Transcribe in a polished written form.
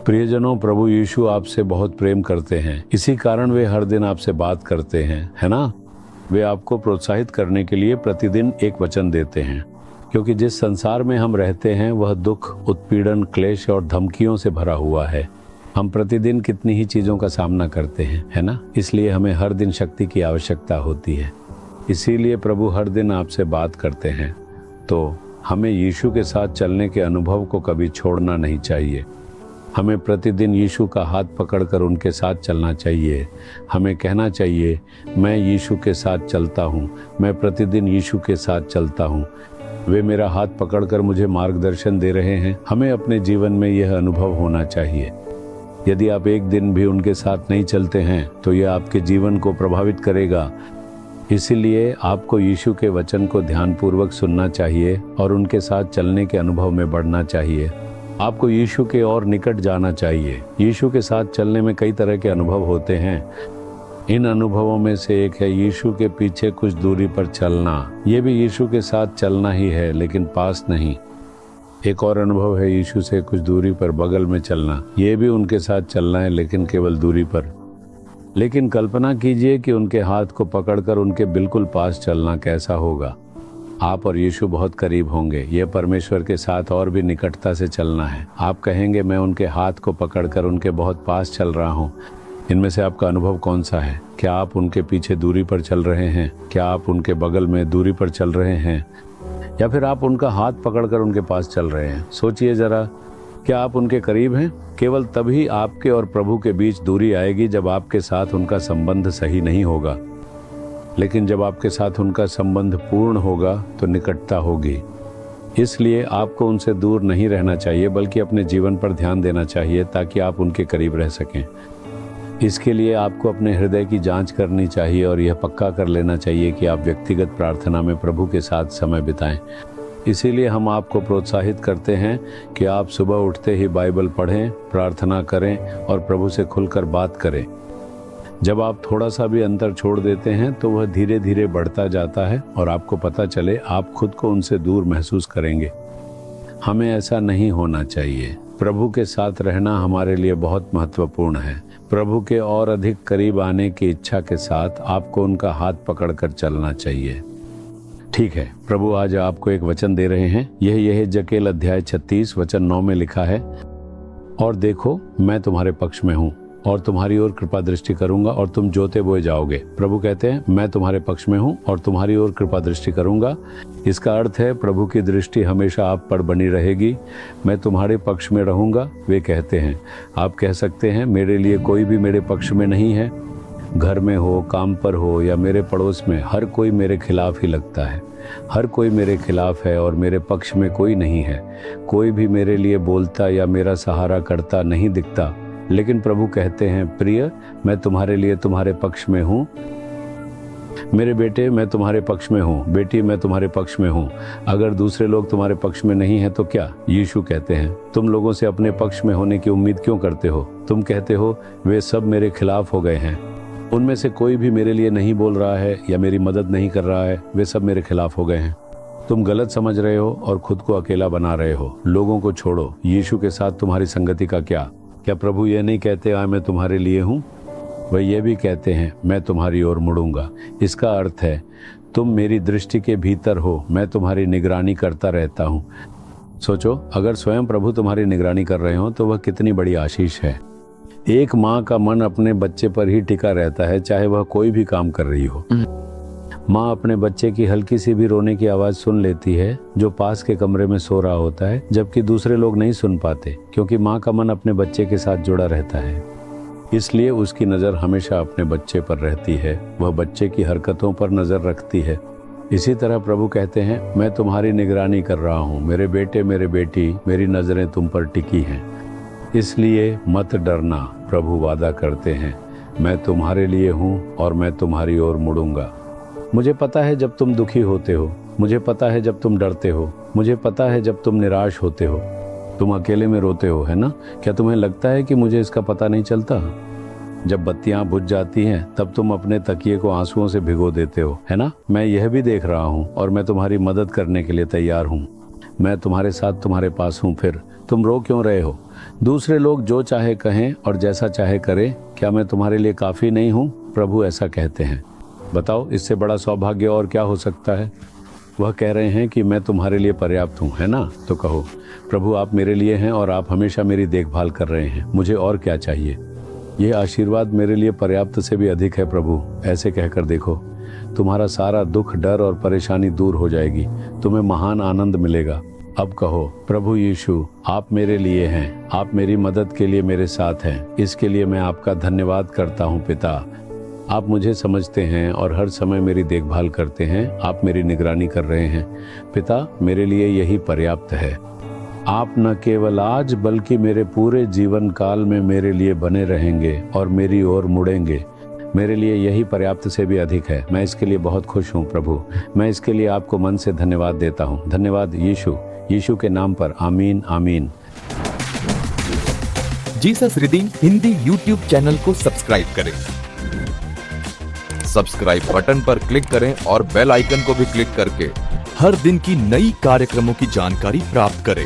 प्रियजनों, प्रभु यीशु आपसे बहुत प्रेम करते हैं, इसी कारण वे हर दिन आपसे बात करते हैं, है ना? वे आपको प्रोत्साहित करने के लिए प्रतिदिन एक वचन देते हैं, क्योंकि जिस संसार में हम रहते हैं वह दुख, उत्पीड़न, क्लेश और धमकियों से भरा हुआ है। हम प्रतिदिन कितनी ही चीज़ों का सामना करते हैं, है ना? इसलिए हमें हर दिन शक्ति की आवश्यकता होती है। इसीलिए प्रभु हर दिन आपसे बात करते हैं। तो हमें यीशु के साथ चलने के अनुभव को कभी छोड़ना नहीं चाहिए। हमें प्रतिदिन यीशु का हाथ पकड़कर उनके साथ चलना चाहिए। हमें कहना चाहिए, मैं यीशु के साथ चलता हूँ, मैं प्रतिदिन यीशु के साथ चलता हूँ। वे मेरा हाथ पकड़कर मुझे मार्गदर्शन दे रहे हैं। हमें अपने जीवन में यह अनुभव होना चाहिए। यदि आप एक दिन भी उनके साथ नहीं चलते हैं तो यह आपके जीवन को प्रभावित करेगा। इसीलिए आपको यीशु के वचन को ध्यानपूर्वक सुनना चाहिए और उनके साथ चलने के अनुभव में बढ़ना चाहिए। आपको यीशु के और निकट जाना चाहिए। यीशु के साथ चलने में कई तरह के अनुभव होते हैं। इन अनुभवों में से एक है यीशु के पीछे कुछ दूरी पर चलना। ये भी यीशु के साथ चलना ही है, लेकिन पास नहीं। एक और अनुभव है यीशु से कुछ दूरी पर बगल में चलना। ये भी उनके साथ चलना है, लेकिन केवल दूरी पर। लेकिन कल्पना कीजिए कि उनके हाथ को पकड़कर उनके बिल्कुल पास चलना कैसा होगा। आप और यीशु बहुत करीब होंगे। यह परमेश्वर के साथ और भी निकटता से चलना है। आप कहेंगे, मैं उनके हाथ को पकड़कर उनके बहुत पास चल रहा हूँ। इनमें से आपका अनुभव कौन सा है? क्या आप उनके पीछे दूरी पर चल रहे हैं? क्या आप उनके बगल में दूरी पर चल रहे हैं? या फिर आप उनका हाथ पकड़कर उनके पास चल रहे हैं? सोचिए जरा, क्या आप उनके करीब हैं? केवल तभी आपके और प्रभु के बीच दूरी आएगी जब आपके साथ उनका संबंध सही नहीं होगा। लेकिन जब आपके साथ उनका संबंध पूर्ण होगा तो निकटता होगी। इसलिए आपको उनसे दूर नहीं रहना चाहिए, बल्कि अपने जीवन पर ध्यान देना चाहिए ताकि आप उनके करीब रह सकें। इसके लिए आपको अपने हृदय की जांच करनी चाहिए और यह पक्का कर लेना चाहिए कि आप व्यक्तिगत प्रार्थना में प्रभु के साथ समय बिताएं। इसीलिए हम आपको प्रोत्साहित करते हैं कि आप सुबह उठते ही बाइबल पढ़ें, प्रार्थना करें और प्रभु से खुलकर बात करें। जब आप थोड़ा सा भी अंतर छोड़ देते हैं तो वह धीरे धीरे बढ़ता जाता है और आपको पता चले आप खुद को उनसे दूर महसूस करेंगे। हमें ऐसा नहीं होना चाहिए। प्रभु के साथ रहना हमारे लिए बहुत महत्वपूर्ण है। प्रभु के और अधिक करीब आने की इच्छा के साथ आपको उनका हाथ पकड़कर चलना चाहिए। ठीक है, प्रभु आज आपको एक वचन दे रहे हैं। यह यहेजकेल अध्याय 36 वचन 9 में लिखा है, और देखो मैं तुम्हारे पक्ष में हूँ और तुम्हारी ओर कृपा दृष्टि करूंगा और तुम जोते बोए जाओगे। प्रभु कहते हैं, मैं तुम्हारे पक्ष में हूँ और तुम्हारी ओर कृपा दृष्टि करूंगा। इसका अर्थ है प्रभु की दृष्टि हमेशा आप पर बनी रहेगी। मैं तुम्हारे पक्ष में रहूंगा। वे कहते हैं, आप कह सकते हैं, मेरे लिए कोई भी मेरे पक्ष में नहीं है। घर में हो, काम पर हो या मेरे पड़ोस में, हर कोई मेरे खिलाफ ही लगता है। हर कोई मेरे खिलाफ है और मेरे पक्ष में कोई नहीं है। कोई भी मेरे लिए बोलता या मेरा सहारा करता नहीं दिखता। लेकिन प्रभु कहते हैं, प्रिय, मैं तुम्हारे लिए तुम्हारे पक्ष में हूँ। मेरे बेटे, मैं तुम्हारे पक्ष में हूँ। बेटी, मैं तुम्हारे पक्ष में हूँ। अगर दूसरे लोग तुम्हारे पक्ष में नहीं हैं तो क्या? यीशु कहते हैं, तुम लोगों से अपने पक्ष में होने की उम्मीद क्यों करते हो? तुम कहते हो, वे सब मेरे खिलाफ हो गए हैं। उनमें से कोई भी मेरे लिए नहीं बोल रहा है या मेरी मदद नहीं कर रहा है। वे सब मेरे खिलाफ हो गए हैं। तुम गलत समझ रहे हो और खुद को अकेला बना रहे हो। लोगों को छोड़ो। यीशु के साथ तुम्हारी संगति का क्या प्रभु ये नहीं कहते, मैं तुम्हारे लिए हूँ? वह ये भी कहते हैं, मैं तुम्हारी ओर मुड़ूंगा। इसका अर्थ है, तुम मेरी दृष्टि के भीतर हो, मैं तुम्हारी निगरानी करता रहता हूँ। सोचो, अगर स्वयं प्रभु तुम्हारी निगरानी कर रहे हो तो वह कितनी बड़ी आशीष है। एक माँ का मन अपने बच्चे पर ही टिका रहता है, चाहे वह कोई भी काम कर रही हो। माँ अपने बच्चे की हल्की सी भी रोने की आवाज़ सुन लेती है, जो पास के कमरे में सो रहा होता है, जबकि दूसरे लोग नहीं सुन पाते, क्योंकि माँ का मन अपने बच्चे के साथ जुड़ा रहता है। इसलिए उसकी नज़र हमेशा अपने बच्चे पर रहती है। वह बच्चे की हरकतों पर नज़र रखती है। इसी तरह प्रभु कहते हैं, मैं तुम्हारी निगरानी कर रहा हूँ। मेरे बेटे, मेरे बेटी, मेरी नज़रें तुम पर टिकी हैं। इसलिए मत डरना। प्रभु वादा करते हैं, मैं तुम्हारे लिए हूँ और मैं तुम्हारी ओर मुड़ूंगा। मुझे पता है जब तुम दुखी होते हो। मुझे पता है जब तुम डरते हो। मुझे पता है जब तुम निराश होते हो। तुम अकेले में रोते हो, है ना? क्या तुम्हें लगता है कि मुझे इसका पता नहीं चलता? जब बत्तियां बुझ जाती हैं तब तुम अपने तकिए को आंसुओं से भिगो देते हो, है ना? मैं यह भी देख रहा हूँ और मैं तुम्हारी मदद करने के लिए तैयार हूँ। मैं तुम्हारे साथ तुम्हारे पास हूँ, फिर तुम रो क्यों रहे हो? दूसरे लोग जो चाहे कहें और जैसा चाहे करें, क्या मैं तुम्हारे लिए काफ़ी नहीं हूँ? प्रभु ऐसा कहते हैं। बताओ, इससे बड़ा सौभाग्य और क्या हो सकता है? वह कह रहे हैं कि मैं तुम्हारे लिए पर्याप्त हूँ, है ना? तो कहो, प्रभु आप मेरे लिए हैं और आप हमेशा मेरी देखभाल कर रहे हैं, मुझे और क्या चाहिए? ये आशीर्वाद मेरे लिए पर्याप्त से भी अधिक है प्रभु। ऐसे कहकर देखो, तुम्हारा सारा दुख, डर और परेशानी दूर हो जाएगी, तुम्हें महान आनंद मिलेगा। अब कहो, प्रभु यीशु आप मेरे लिए हैं, आप मेरी मदद के लिए मेरे साथ हैं, इसके लिए मैं आपका धन्यवाद करता हूँ पिता। आप मुझे समझते हैं और हर समय मेरी देखभाल करते हैं, आप मेरी निगरानी कर रहे हैं पिता, मेरे लिए यही पर्याप्त है। आप न केवल आज बल्कि मेरे पूरे जीवन काल में मेरे लिए बने रहेंगे और मेरी ओर मुड़ेंगे, मेरे लिए यही पर्याप्त से भी अधिक है। मैं इसके लिए बहुत खुश हूँ प्रभु, मैं इसके लिए आपको मन से धन्यवाद देता हूँ। धन्यवाद यीशु, यीशु के नाम पर, आमीन आमीन। Jesus redeem Hindi YouTube channel को सब्सक्राइब करें। सब्सक्राइब बटन पर क्लिक करें और बेल आइकन को भी क्लिक करके हर दिन की नई कार्यक्रमों की जानकारी प्राप्त करें।